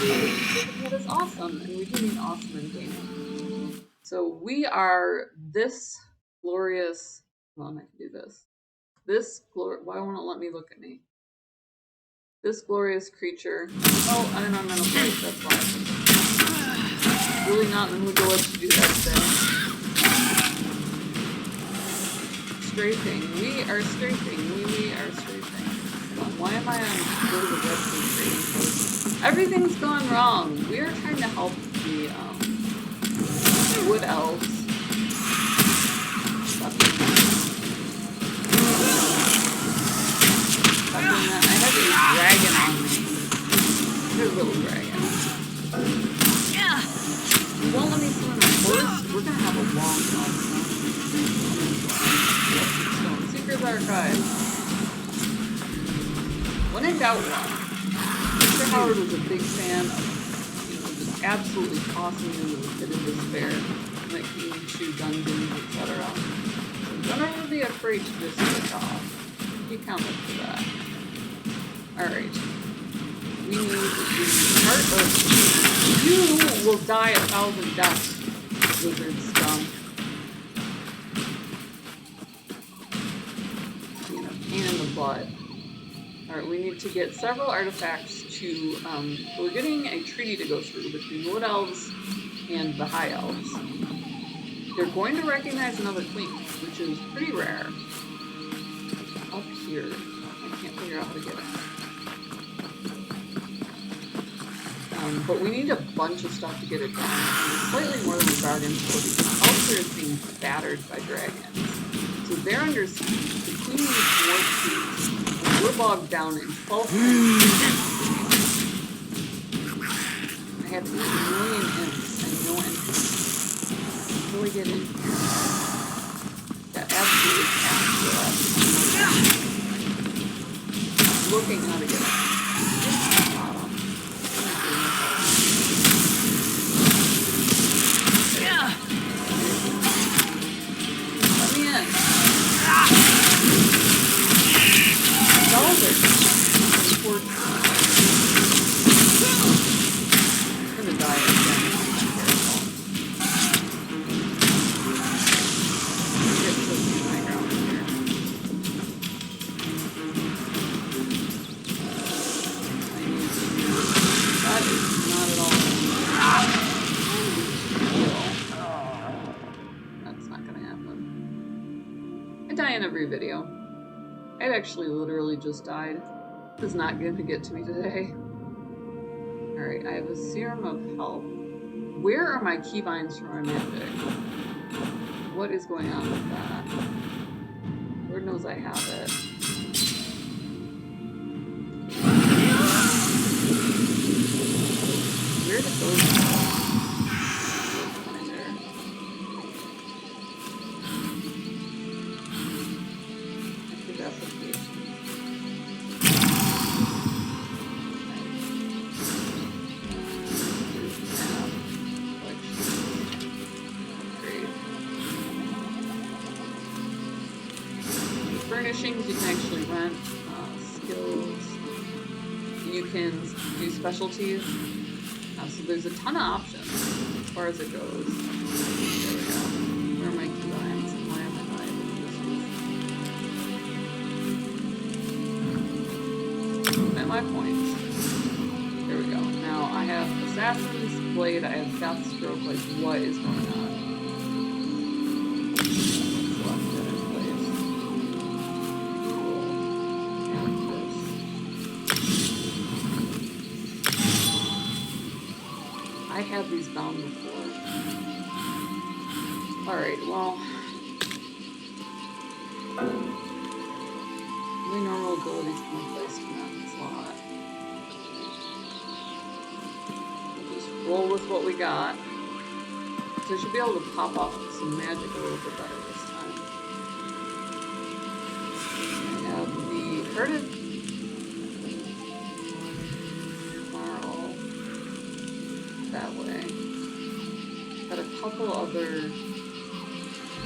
That is awesome, and we do mean awesome in gaming. So we are this glorious. Well, I can do this. Why won't it let me look at me? This glorious creature. Oh, I'm in ornamental place. That's why. Really not in the mood to let you do that today. Strafing. We are strafing. We are strafing. Why am I on go to the website trading post? Everything's gone wrong. We are trying to help the wood elves. Stop doing that. Stop doing that. I have a dragon on me. There's a little dragon. You won't let me swim a horse? We're gonna have a long time. Seeker's Archive. When in doubt, Mr. Howard was a big fan of, just absolutely tossing into the pit of despair, making you chew dungeons, etc. So don't ever be afraid to just switch off. He counted for that. Alright. We need the heart of... You will die 1,000 deaths, lizard scum. Being a pain in the butt. Alright, we need to get several artifacts to, we're getting a treaty to go through between Wood Elves and the High Elves. They're going to recognize another queen, which is pretty rare. Up here. I can't figure out how to get it. But we need a bunch of stuff to get it done. It's slightly more than we bargained for because Ulster is being battered by dragons. So they're under siege. The queen needs more troops. We're bogged down in 12 I have 8 million imps and no entries. How do we get in here? That absolutely capped for us. Looking how to get it. Bottom. Let me in. I'm gonna die again. Get close to my ground here. That is not at all. That's not gonna happen. I die in every video. I'd actually literally just died. This is not going to get to me today. Alright, I have a Serum of Health. Where are my keybinds for my magic? What is going on with that? Lord knows I have it. Where did those go? Furnishings you can actually rent, skills, you can do specialties, so there's a ton of options as far as it goes. There we go. Where are my keybinds? Why am I not able to do this? At my points. There we go. Now I have Assassin's Blade, I have Deathstroke, like what is going on? I had these bound before. Alright, well. My normal abilities can be placed in that slot. We'll just roll with what we got. So I should be able to pop off some magic a little bit better this time. I have the Herded that way. Got a couple other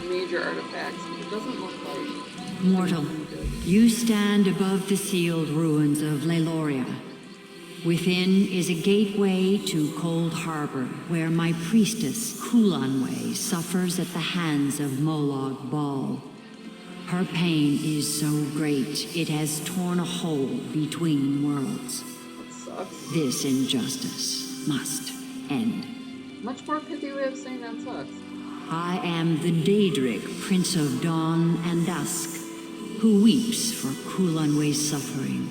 major artifacts, but it doesn't look like... Mortal, you stand above the sealed ruins of Leloria. Within is a gateway to Cold Harbor, where my priestess, Kulanway, suffers at the hands of Molag Bal. Her pain is so great, it has torn a hole between worlds. That sucks. This injustice must end. Much more pithy way of saying that sucks. I am the Daedric, Prince of Dawn and Dusk, who weeps for Kulanway's suffering.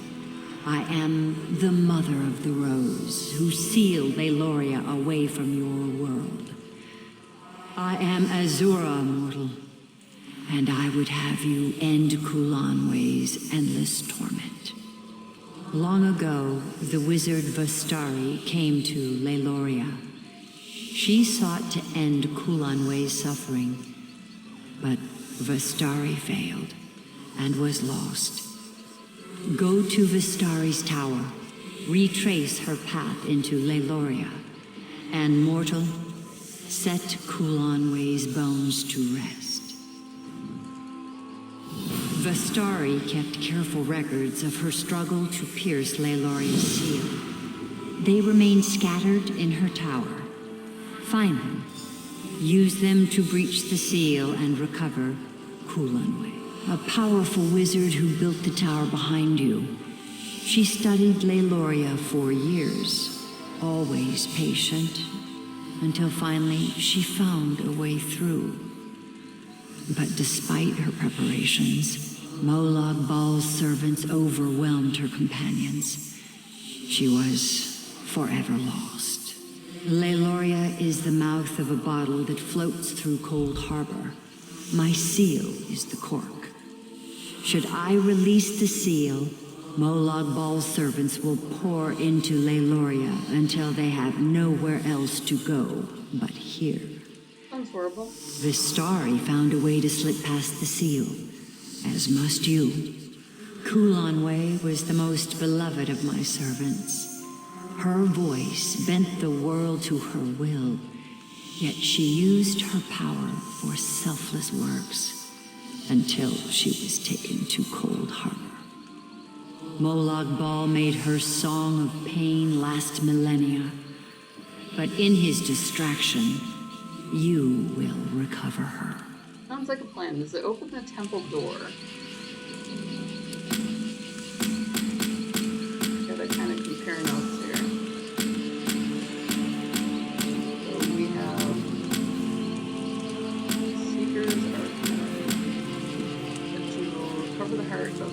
I am the Mother of the Rose, who sealed Leloria away from your world. I am Azura, mortal, and I would have you end Kulanway's endless torment. Long ago, the wizard Vastari came to Leloria. She sought to end Kulanway's suffering, but Vastari failed and was lost. Go to Vastari's tower, retrace her path into Leloria, and mortal, set Kulanway's bones to rest. Vastari kept careful records of her struggle to pierce Leloria's seal. They remain scattered in her tower. Find them, use them to breach the seal and recover Kulanway. A powerful wizard who built the tower behind you. She studied Leloria for years, always patient, until finally she found a way through. But despite her preparations, Molag Bal's servants overwhelmed her companions. She was forever lost. Leloria is the mouth of a bottle that floats through Cold Harbor. My seal is the cork. Should I release the seal, Molag Bal's servants will pour into Leloria until they have nowhere else to go but here. Sounds horrible. Vistari found a way to slip past the seal, as must you. Kulanway was the most beloved of my servants. Her voice bent the world to her will, yet she used her power for selfless works until she was taken to Cold Harbor. Molag Bal made her song of pain last millennia, but in his distraction, you will recover her. Sounds like a plan. Does it open the temple door? Gotta kind of compare notes here. So we have Seekers Archive. That to recover the heart of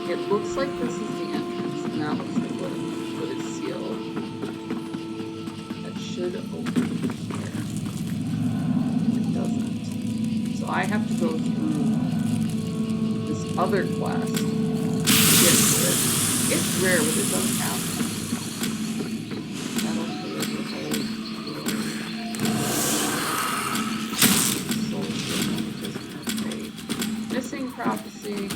It looks like this is the entrance, and that looks like what is sealed. That should open here. It doesn't. So I have to go through this other quest to get to it. It's rare, but it does happen. That'll clear the whole door. Missing prophecy.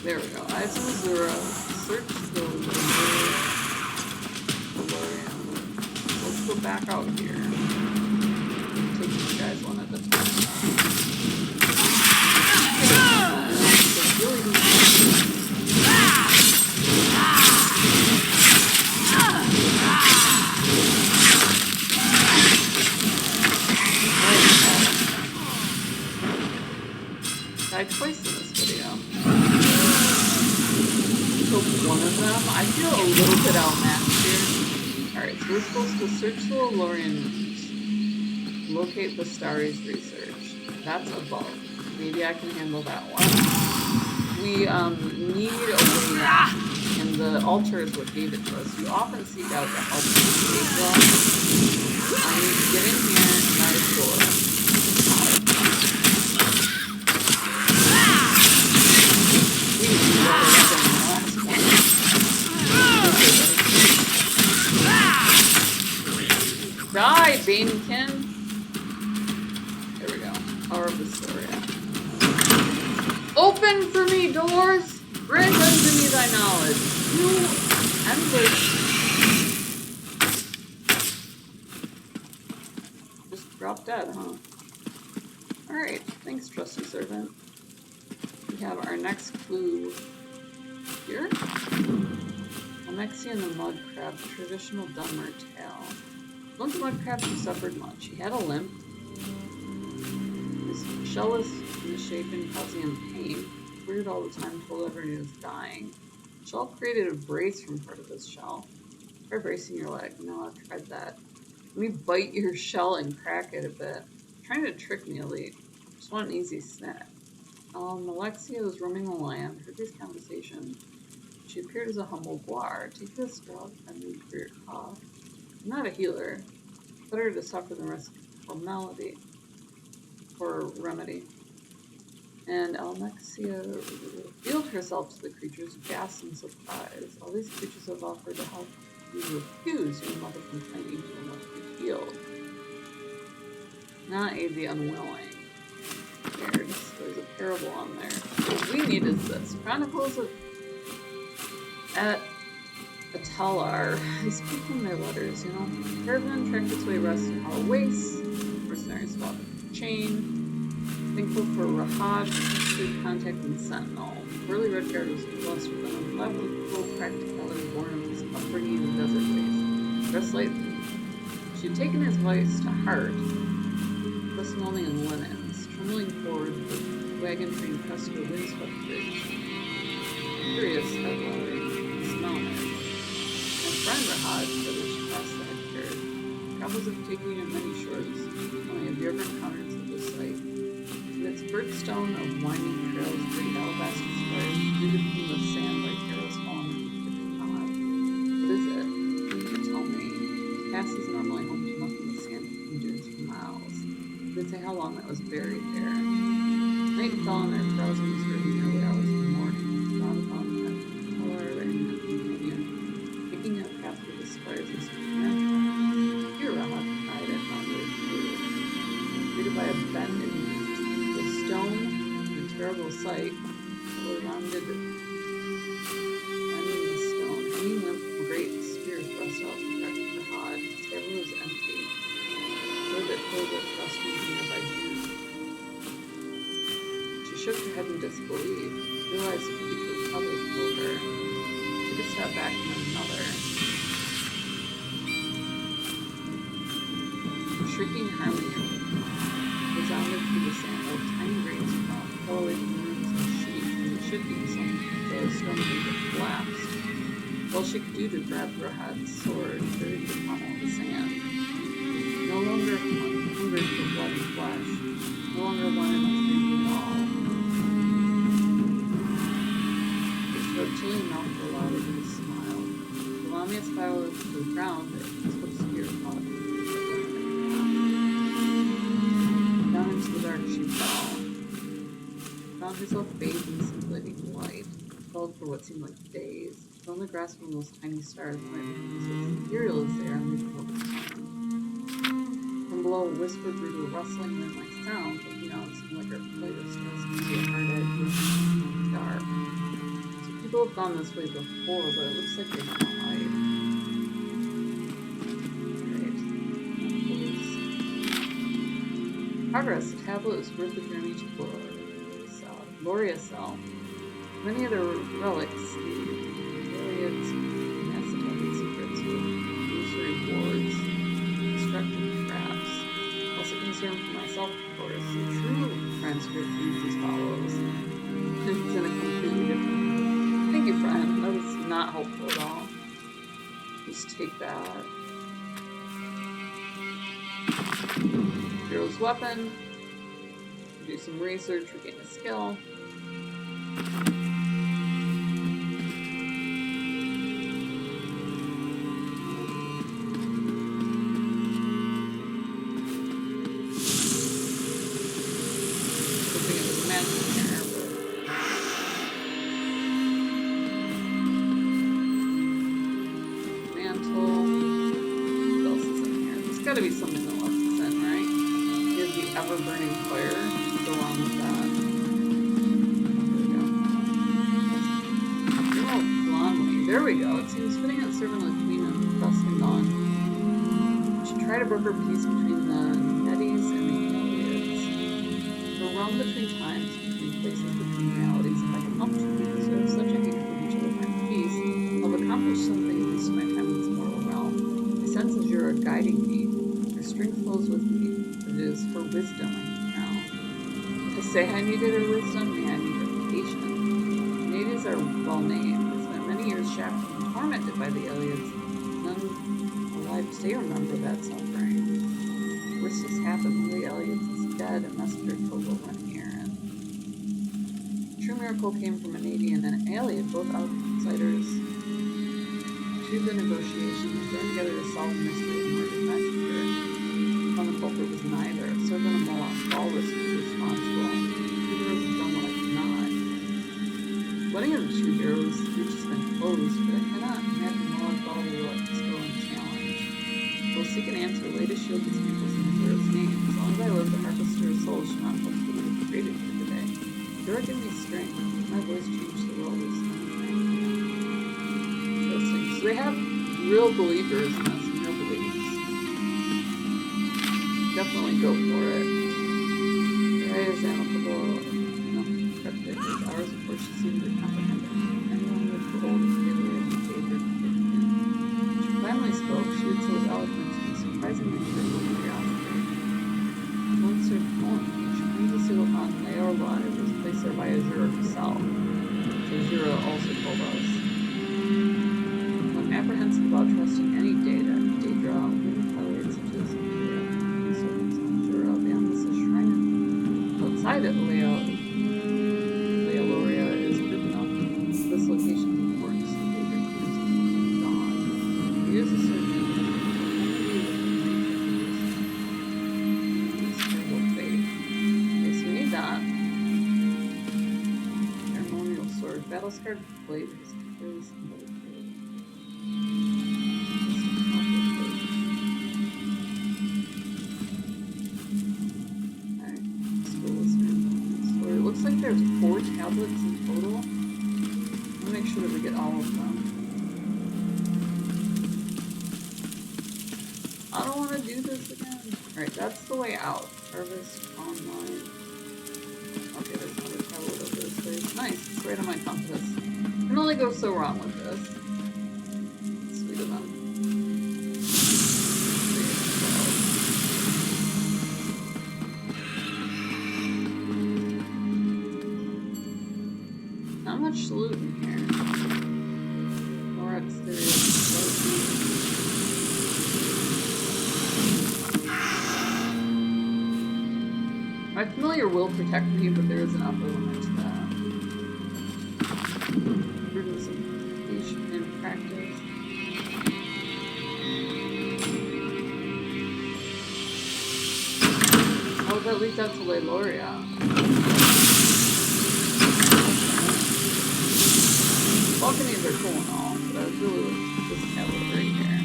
There we go. Eyes of Azura. Search the Valorian. Let's go back out here. Take these guys one at a time. Died twice in this video. Took one of them. I feel a little bit outmatched here. Alright, so we're supposed to search the Valorian rooms. Locate Vastari's research. That's above. Maybe I can handle that one. We need a way, and the altar is what gave it to us. You often seek out the help of the Gabriel. I need to get in here and out of door. Die, Banekin! There we go. Power of the story. Open for me, doors! Grant unto me thy knowledge. You endless. Just drop dead, huh? Alright, thanks, trusty servant. We have our next clue here. Alexia and the mud crab, traditional Dunmer tale. Once the mud crab who suffered much. He had a limp. His shell was misshapen, causing him pain. Weird all the time, told everyone he was dying. The shell created a brace from part of his shell. Try bracing your leg. No, I've tried that. Let me bite your shell and crack it a bit. Trying to trick me, Elite. Just want an easy snack. Alexia was roaming the land, heard these conversations. She appeared as a humble guar. Take this drug and leave for your cough. I'm not a healer. Better to suffer than risk formality or remedy. And Alexia revealed herself to the creatures, ghast and surprise. All these creatures have offered to help you refuse your mother complaint you will not be healed. Not aid the unwilling. There's a parable on there. What we need is this. Chronicles of Atalar. I speak from their letters, you know. Caravan tracked its way west in hollow wastes. Mercenaries fought the chain. Thankful for Rahad, good contact and Sentinel. Burly Red Guard was blessed with an unbelievable practicality born of his upbringing in the desert waste. Dressed lightly, she had taken his voice to heart, dressing only in linens, trembling forward, the wagon train pressed to a windswept bridge. Curious, that Lowry, smell it. My friend Rahad said that she passed the head carriage. Travels have taken you to many shores. Only have you ever encountered such a sight? Its birthstone of winding trails, great alabaster spires, rooted from the sand like arrows falling into the pond. What is it? You tell me. The pass is normally home to nothing but sand and dunes for miles. You could say how long it was buried there. Night fell on their browsing was heard in the early hours of the morning. Dawn found Teller and her companion, picking a path through the spires as supernatural. Here, Rahad cried, I found it blue. Greeted by a bend in stone, a terrible sight, rounded bending the stone, hanging limp from great spear thrust out from cracked Rahad. Its cavern was empty. Filled it filled with thrust from nearby dunes. She shook her head in disbelief, realized the creature was probably below her. She took a step back and then another. Shrieking harmony resounded through the sand while tiny grains fell away from the roots and sheep as it should be some the stone had collapsed. All she could do to grab Rahad's sword buried the pommel of the sand. No longer hungry for blood and flesh, no longer wanted much drinking at all. His reptilian mouth allowed her to smile. The Lamia's fell to the ground, its foot spear caught. Into the dark she fell. Found herself bathed in scintillating light. Fell for what seemed like days. She only grasped one of those tiny stars when it became so ethereal as they are unreachable to sun. From below, a whisper grew to a rustling wind-like sound, looking out, it seemed like her plate of stars could see a hard edge in the dark. So people have gone this way before, but it looks like they died. Progress, the tablet is worth the journey to Gloria Cell. Many other relics, Gilead's acetylate secrets with illusory boards, destructive traps. Also concerned for myself, of course. The true transcript reads as follows. It's in a completely different. Thank you, friend. That was not helpful at all. Just take that. Hero's weapon. Do some research, regain a skill. Hoping it was magic here, but mantle. What else is in here? There's gotta gotta be something that lets us in, right? Is the ever-burning fire. Go on with that. There we go. There we go. It seems fitting that serving the Queen of Dusk and Dawn should try to broker peace between the Netties and the Aliens. To roam between times, between places, between realities. If I can help two people serve such a hatred of each other find peace, I've accomplished something in this my time in this mortal realm. My sense is you're guiding me. Your strength flows with me. It is for wisdom I need now. To say I needed her wisdom, I needed her patience. Natives are well named. Many years shackled and tormented by the aliens. None alive today remember that suffering. Worse has happened. The aliens is dead, and Messenger Togo run here. And true miracle came from a Navy and an alien, both outsiders to the negotiations, joined together to solve the mystery of murdered Messenger. Found the culprit was neither. Servant of Moloch, Walrus was responsible. Two heroes have done what I could not. Wedding of the two heroes reach has been closed, but I cannot imagine Moloch thought we would let this go unchallenged. We'll seek an answer, lay to shield these people's in the hero's name. As long as I live, the harvester's soul should not touch what we have created for today. Hero, give me strength. My voice changed the world this time. Interesting. So they have real believers in us, and real beliefs. Definitely go for it. Ray is amicable. Hours before she seemed to comprehend it. Anyone with the oldest memory of the Daedric she finally spoke. She was so eloquent and surprisingly free with curiosity. Once her poem, she claims to seal upon Leor Wayrest, was placed there by Azura herself, which Azura also told us. When apprehensive about trusting any Daedra, women tolerate such as Aliera and servants of Azura beyond this shrine outside of Leor. This location is important to the Daedric Queen's Dawn. Here's a certain fate. Okay, so we need that. Ceremonial sword. Battle scarred blade is clearly symbolic. Alright, let's go listen. So it looks like there's 4 tablets in total. Make sure that we get all of them. I don't want to do this again. Alright, that's the way out. Harvest online. Okay, there's another tablet over this place. Nice, it's right on my compass. Can only go so wrong with this. Sweet of them. Not much loot in here. More exterior. My familiar will protect me, but there is an upper limit to that. Prudence and patience in practice. Oh, that leads out to Leiloria. Balconies are cool and all, but I was really looking for this tablet right here.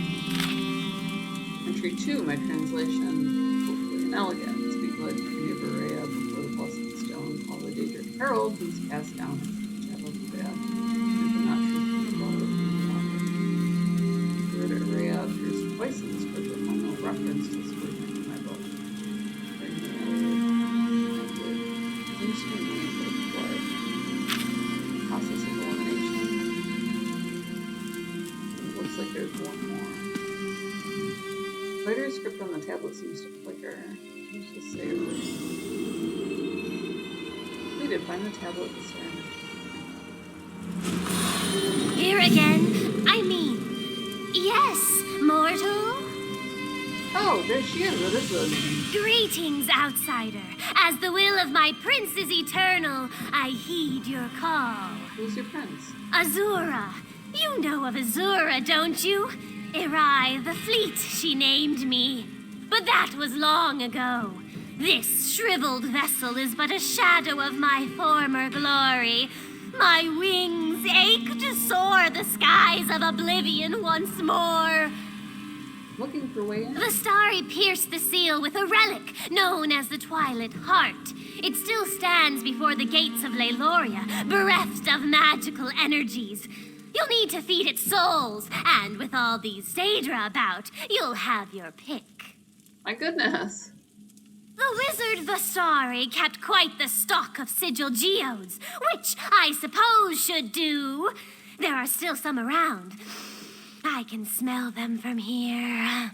Entry 2, my translation, hopefully inelegant. Speak like the tree of Araya before the blessed stone, call the Daedric herald, who's cast down into the shadow of death. Truth and not truth from the water from the water. The word Araya appears twice in the scripture, with no reference to this word in my book. Bring the language. Seems to be named with blood. Process of elimination. Looks like there's one more. Later script on the tablet seems to flicker. Let's just say completed. Find the tablet this way. Here again? I mean, yes, mortal? Oh, there she is. What is this? Greetings, outsider. As the will of my prince is eternal, I heed your call. Who's your prince? Azura. You know of Azura, don't you? Erai the Fleet, she named me. But that was long ago. This shriveled vessel is but a shadow of my former glory. My wings ache to soar the skies of oblivion once more. looking for a way in. The Starry pierced the seal with a relic known as the Twilight Heart. It still stands before the gates of Leyloria, bereft of magical energies. You'll need to feed it souls, and with all these Daedra about, you'll have your pick. My goodness. The wizard Vastari kept quite the stock of sigil geodes, which I suppose should do. There are still some around. I can smell them from here.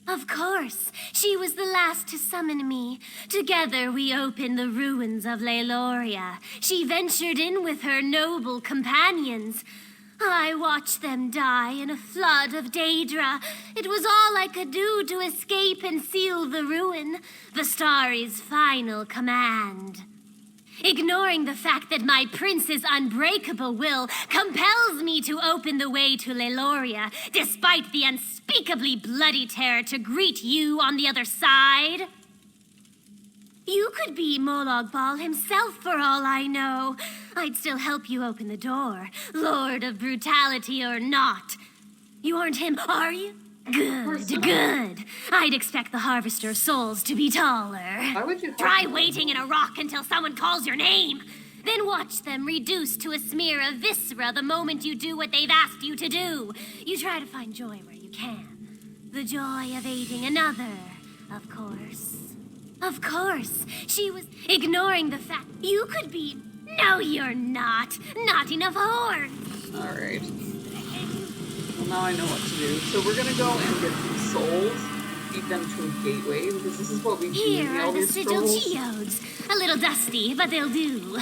Of course, she was the last to summon me. Together we opened the ruins of Leyloria. She ventured in with her noble companions. I watched them die in a flood of Daedra. It was all I could do to escape and seal the ruin, Vastari's final command. Ignoring the fact that my prince's unbreakable will compels me to open the way to Leyloria, despite the unspeakably bloody terror to greet you on the other side. You could be Molag Bal himself for all I know. I'd still help you open the door, Lord of Brutality or not. You aren't him, are you? Good, good. I'd expect the Harvester of Souls to be taller. Why would you Try waiting in a rock until someone calls your name. Then watch them reduced to a smear of viscera the moment you do what they've asked you to do. You try to find joy where you can. The joy of aiding another, of course. Of course, she was ignoring the fact you could be... No, you're not. Not enough horns. All right. Well, now I know what to do. So we're gonna go and get some souls, feed them to a gateway, because this is what we do in Here the are the Elder sigil Scrolls. geodes. A little dusty, but they'll do.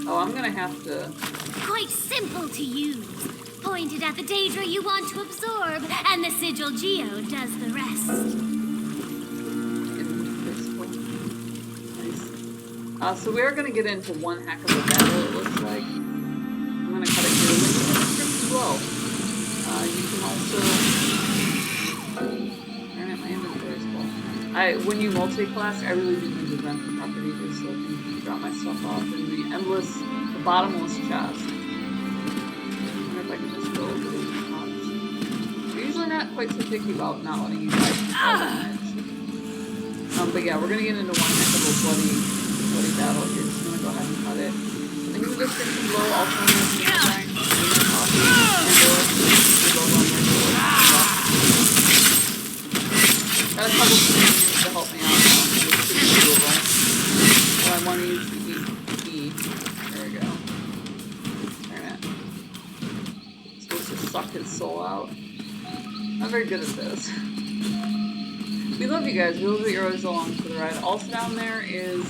Oh, I'm gonna have to... Quite simple to use. Point it at the Daedra you want to absorb, and the sigil geode does the rest. Nice. So we are going to get into one heck of a battle, it looks like. I'm going to cut it here. Link in the description below. You can also... Darn it, my inventory is full. When you multi-class, I really do need to rent the property just so I can drop my stuff off in the bottomless chest. I wonder if I can just go over these pots. We're usually not quite so picky about not letting you guys control damage. But yeah, we're going to get into one heck of a bloody battle here. Just gonna go ahead and cut it. Link in the description below. Also, I'm going to be trying to do coffee got a couple things to help me out now. There's pretty doable. So I want to use the key. There we go. Darn it. I'm supposed to suck his soul out. I'm very good at this. We love you guys. We love that you're always along for the ride. Also down there is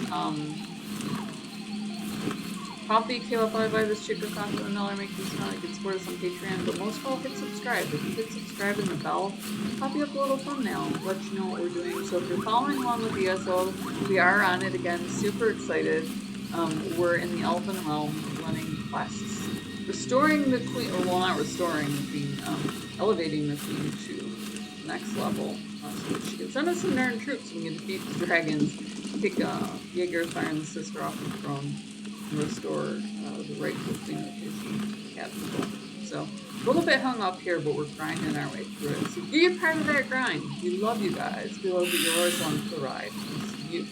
coffee, came up by this chick with coffee and $1 makes me smell like good support us on Patreon. But most of all, hit subscribe. If you hit subscribe and the bell, copy up a little thumbnail, let you know what we're doing. So if you're following along with ESO, we are on it again. Super excited. We're in the Elven Realm running quests, restoring the queen. Or well, not restoring the queen. Elevating the queen to next level. So she can send us some Nern troops and we can defeat the dragons, kick Jaegerfire and the sister off the throne, and restore the rightful queen of his capital. So, a little bit hung up here, but we're grinding our way through it. So be a part of that grind. We love you guys. We love that you're always on for the ride. It's you.